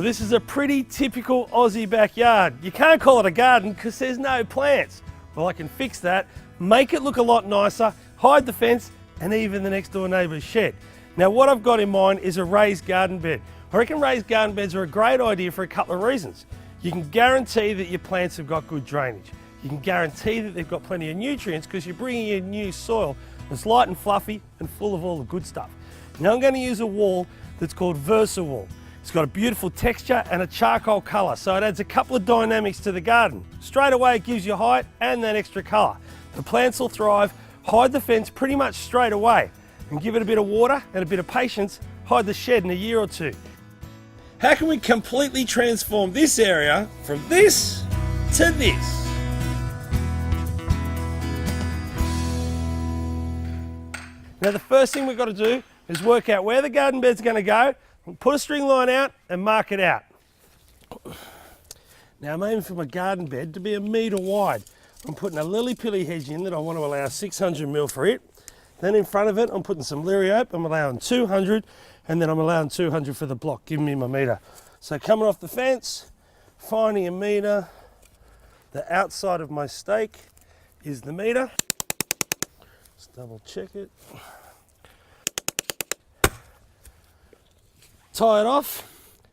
This is a pretty typical Aussie backyard. You can't call it a garden because there's no plants. Well, I can fix that, make it look a lot nicer, hide the fence and even the next door neighbour's shed. Now what I've got in mind is a raised garden bed. I reckon raised garden beds are a great idea for a couple of reasons. You can guarantee that your plants have got good drainage. You can guarantee that they've got plenty of nutrients because you're bringing in new soil that's light and fluffy and full of all the good stuff. Now I'm going to use a wall that's called Versawall. It's got a beautiful texture and a charcoal colour, so it adds a couple of dynamics to the garden. Straight away it gives you height and that extra colour. The plants will thrive, hide the fence pretty much straight away, and give it a bit of water and a bit of patience, hide the shed in a year or two. How can we completely transform this area from this to this? Now the first thing we've got to do is work out where the garden bed's going to go. Put a string line out and mark it out. Now I'm aiming for my garden bed to be 1 metre wide. I'm putting a lily-pilly hedge in that I want to allow 600 for it. Then in front of it I'm putting some liriope, I'm allowing 200, and then I'm allowing 200 for the block, giving me my metre. So coming off the fence, finding 1 metre, the outside of my stake is the metre. Let's double check it. Tie it off,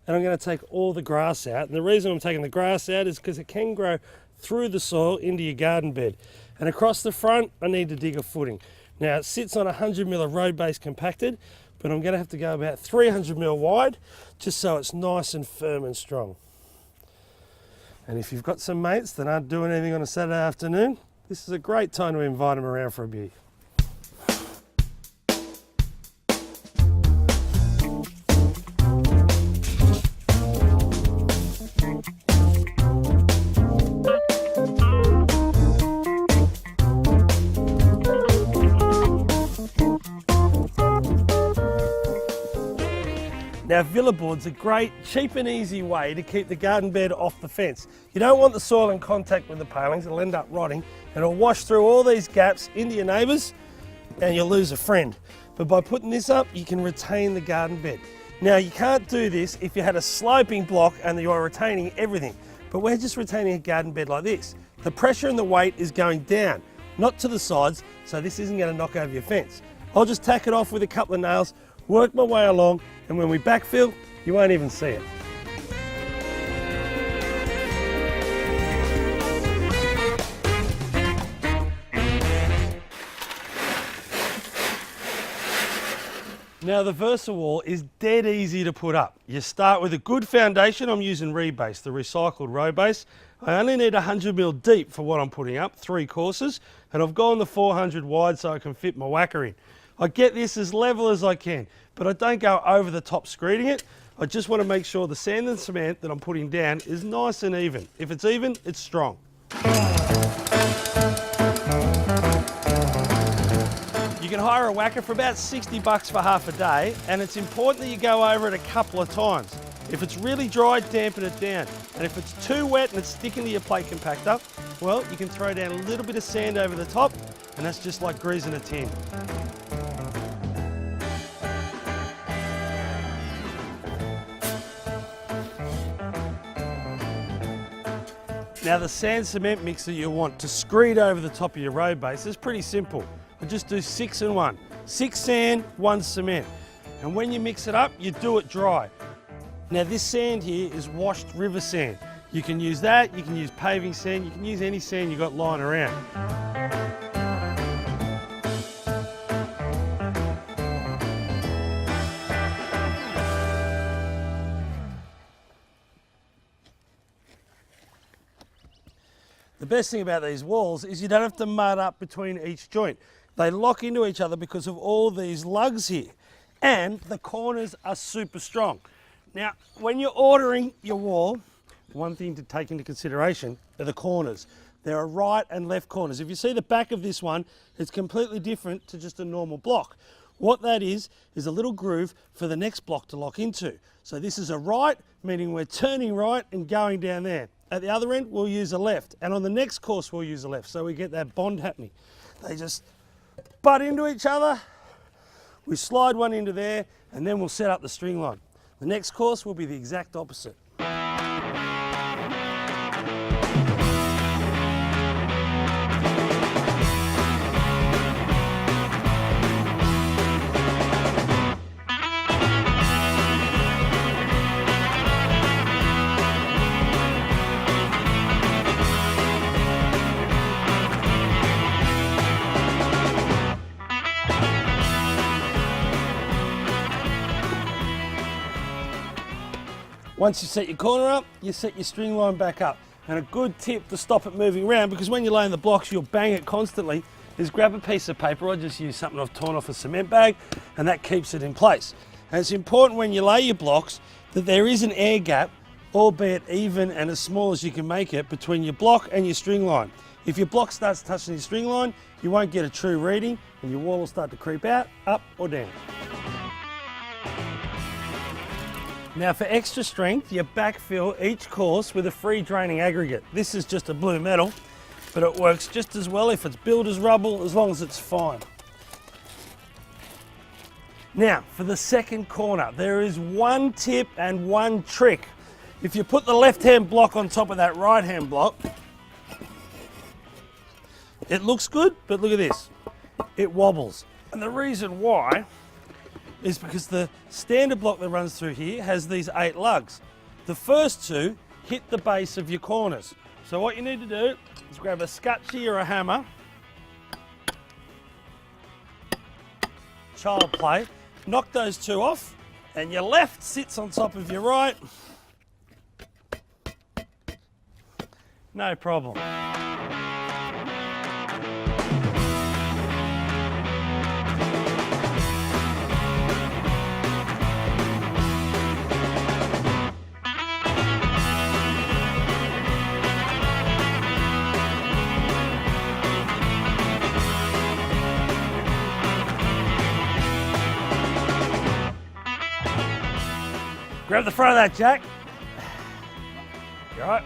and I'm going to take all the grass out. And the reason I'm taking the grass out is because it can grow through the soil into your garden bed. And across the front, I need to dig a footing. Now it sits on 100 of road base compacted, but I'm going to have to go about 300 wide, just so it's nice and firm and strong. And if you've got some mates that aren't doing anything on a Saturday afternoon, this is a great time to invite them around for a beer. Now Villa board's a great, cheap and easy way to keep the garden bed off the fence. You don't want the soil in contact with the palings, it'll end up rotting and it'll wash through all these gaps into your neighbours and you'll lose a friend. But by putting this up, you can retain the garden bed. Now you can't do this if you had a sloping block and you're retaining everything, but we're just retaining a garden bed like this. The pressure and the weight is going down, not to the sides, so this isn't going to knock over your fence. I'll just tack it off with a couple of nails, work my way along, and when we backfill, you won't even see it. Now the Versawall is dead easy to put up. You start with a good foundation. I'm using rebase, the recycled road base. I only need 100 deep for what I'm putting up, 3 courses, and I've gone the 400 wide so I can fit my whacker in. I get this as level as I can, but I don't go over the top screeding it. I just want to make sure the sand and cement that I'm putting down is nice and even. If it's even, it's strong. You can hire a whacker for about 60 bucks for half a day, and it's important that you go over it a couple of times. If it's really dry, dampen it down. And if it's too wet and it's sticking to your plate compactor, well, you can throw down a little bit of sand over the top, and that's just like greasing a tin. Now the sand cement mix that you want to screed over the top of your road base is pretty simple. I just do 6 and 1. 6 sand, 1 cement. And when you mix it up, you do it dry. Now this sand here is washed river sand. You can use that, you can use paving sand, you can use any sand you got lying around. The best thing about these walls is you don't have to mud up between each joint. They lock into each other because of all these lugs here. And the corners are super strong. Now, when you're ordering your wall, one thing to take into consideration are the corners. There are right and left corners. If you see the back of this one, it's completely different to just a normal block. What that is a little groove for the next block to lock into. So this is a right, meaning we're turning right and going down there. At the other end, we'll use a left. And on the next course, we'll use a left. So we get that bond happening. They just butt into each other. We slide one into there, and then we'll set up the string line. The next course will be the exact opposite. Once you set your corner up, you set your string line back up. And a good tip to stop it moving around, because when you're laying the blocks, you'll bang it constantly, is grab a piece of paper. I just use something I've torn off a cement bag, and that keeps it in place. And it's important when you lay your blocks that there is an air gap, albeit even and as small as you can make it, between your block and your string line. If your block starts touching your string line, you won't get a true reading, and your wall will start to creep out, up or down. Now for extra strength, you backfill each course with a free draining aggregate. This is just a blue metal, but it works just as well if it's builder's rubble, as long as it's fine. Now for the second corner, there is one tip and one trick. If you put the left-hand block on top of that right-hand block, it looks good, but look at this, it wobbles. And the reason why is because the standard block that runs through here has these 8 lugs. The first 2 hit the base of your corners. So what you need to do is grab a scutchie or a hammer, child play, knock those 2 off, and your left sits on top of your right. No problem. Grab the front of that, Jack. You all right?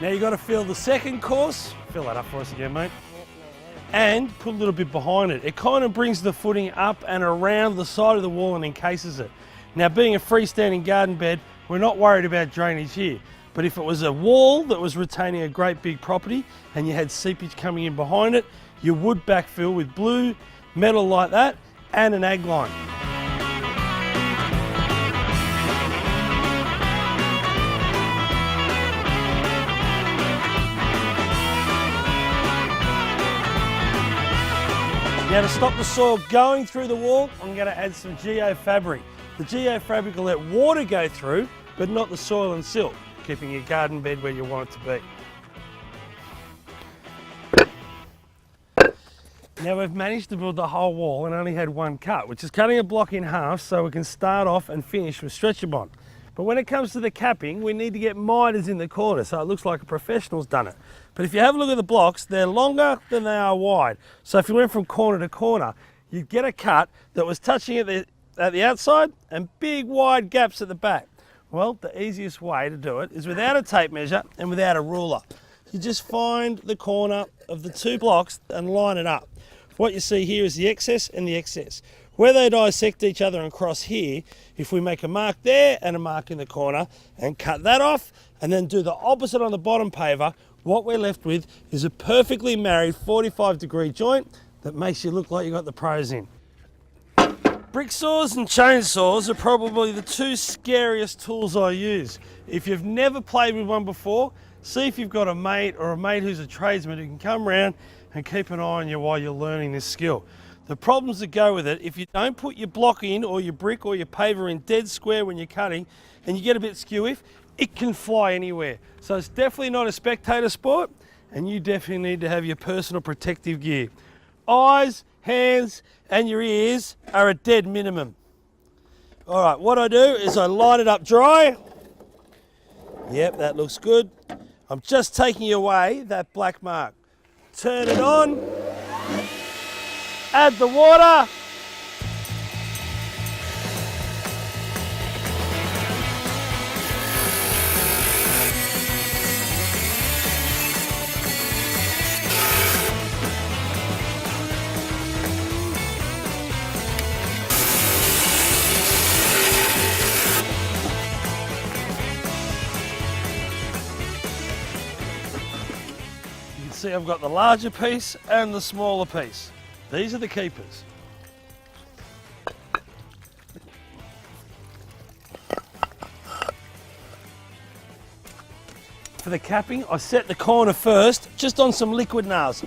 Now you got to fill the second course. Fill that up for us again, mate. And put a little bit behind it. It kind of brings the footing up and around the side of the wall and encases it. Now, being a freestanding garden bed, we're not worried about drainage here. But if it was a wall that was retaining a great big property and you had seepage coming in behind it, you would backfill with blue metal like that and an ag line. Now to stop the soil going through the wall, I'm going to add some geofabric. The geofabric will let water go through, but not the soil and silt, keeping your garden bed where you want it to be. Now we've managed to build the whole wall and only had one cut, which is cutting a block in half so we can start off and finish with stretcher bond. But when it comes to the capping, we need to get miters in the corner so it looks like a professional's done it. But if you have a look at the blocks, they're longer than they are wide. So if you went from corner to corner, you'd get a cut that was touching at the outside and big wide gaps at the back. Well, the easiest way to do it is without a tape measure and without a ruler. You just find the corner of the 2 blocks and line it up. What you see here is the excess and the excess. Where they dissect each other and cross here, if we make a mark there and a mark in the corner and cut that off and then do the opposite on the bottom paver, what we're left with is a perfectly married 45-degree joint that makes you look like you got the pros in. Brick saws and chainsaws are probably the 2 scariest tools I use. If you've never played with one before, see if you've got a mate or a mate who's a tradesman who can come around and keep an eye on you while you're learning this skill. The problems that go with it, if you don't put your block in or your brick or your paver in dead square when you're cutting and you get a bit skew-if, it can fly anywhere. So it's definitely not a spectator sport, and you definitely need to have your personal protective gear. Eyes, hands and your ears are a dead minimum. All right, what I do is I line it up dry. Yep, that looks good. I'm just taking away that black mark. Turn it on. Add the water. You can see I've got the larger piece and the smaller piece. These are the keepers. For the capping, I set the corner first, just on some liquid nails.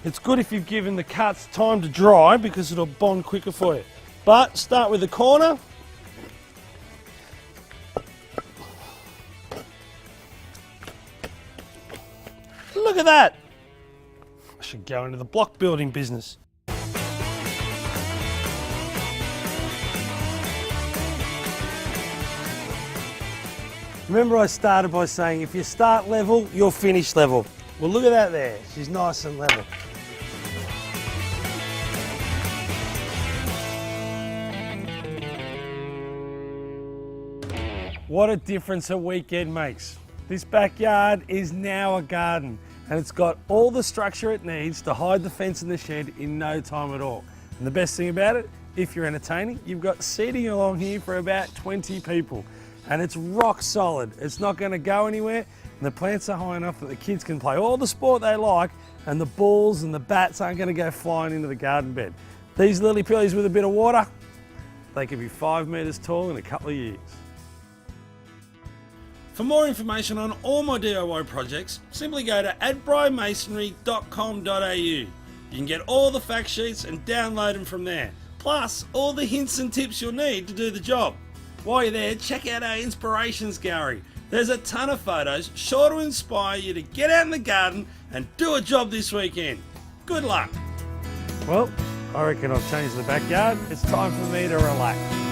It's good if you've given the cuts time to dry because it'll bond quicker for you. But start with the corner, look at that. I should go into the block building business. Remember I started by saying if you start level, you'll finish level. Well, look at that there. She's nice and level. What a difference a weekend makes. This backyard is now a garden, and it's got all the structure it needs to hide the fence and the shed in no time at all. And the best thing about it, if you're entertaining, you've got seating along here for about 20 people. And it's rock solid. It's not going to go anywhere, and the plants are high enough that the kids can play all the sport they like, and the balls and the bats aren't going to go flying into the garden bed. These lily pillies with a bit of water, they could be 5 metres tall in a couple of years. For more information on all my DIY projects, simply go to adbrymasonry.com.au. You can get all the fact sheets and download them from there, plus all the hints and tips you'll need to do the job. While you're there, check out our inspirations gallery. There's a ton of photos sure to inspire you to get out in the garden and do a job this weekend. Good luck. Well, I reckon I've changed the backyard. It's time for me to relax.